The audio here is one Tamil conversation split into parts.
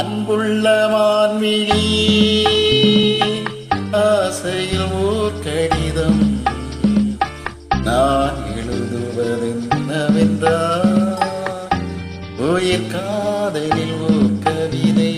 அன்புள்ள மான்விழி ஆசையில் ஓர் கடிதம் நான் எழுதுவதென்னவென்றால் உயிர் காதலில் ஓர் கவிதை.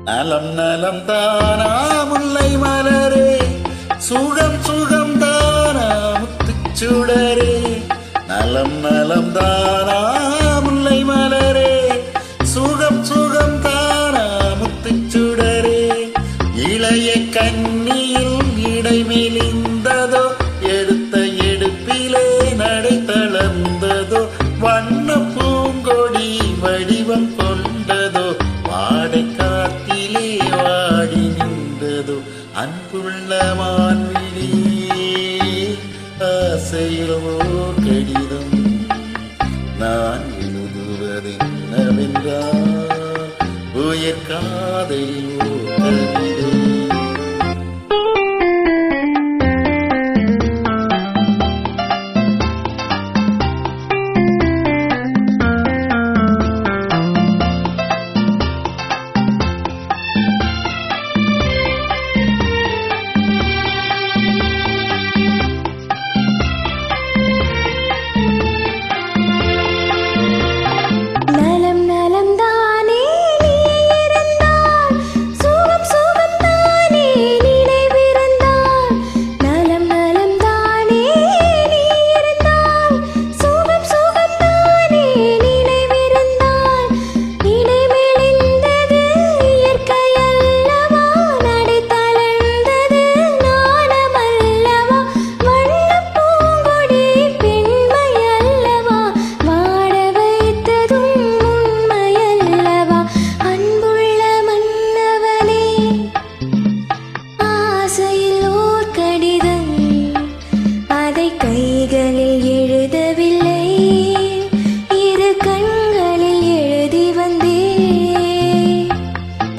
நலம் நலம் தானா முல்லை மலரே, சுகம் சுகம் தானா முத்துச்சுடரே. நலம் நலம் தானா முல்லை மலரே, சுகம் சுகம் தானா முத்துச்சுடரே. இளைய கண்ணியில் இடை மெலிந்ததோ, எடுத்த எடுப்பிலே நடை தளர்ந்ததோ. வண்ண பூங்கொடி வடிவம் கொண்டதோ, வாடை காத்திலே வாடி நின்றதோ. அன்புள்ள மான்விழி ஆசையில் ஓர் கடிதம் நான் எழுதுவதென்னவென்றால் உயிர் காதலில் ஓர் கவிதை.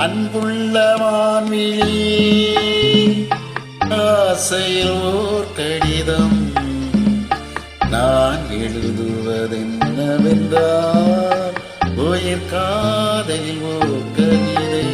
அன்புள்ள மான்விழி ஆசையில் ஓர் கடிதம் நான் எழுதுவதென்னவென்றால் உயிர் காதலில் ஓர் கவிதை.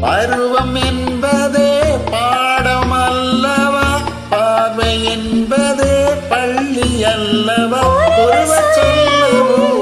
பருவம் என்பதே பாடம் அல்லவா, பார்வை என்பதே பள்ளி அல்லவா. ஒருவர் சொல்லவும்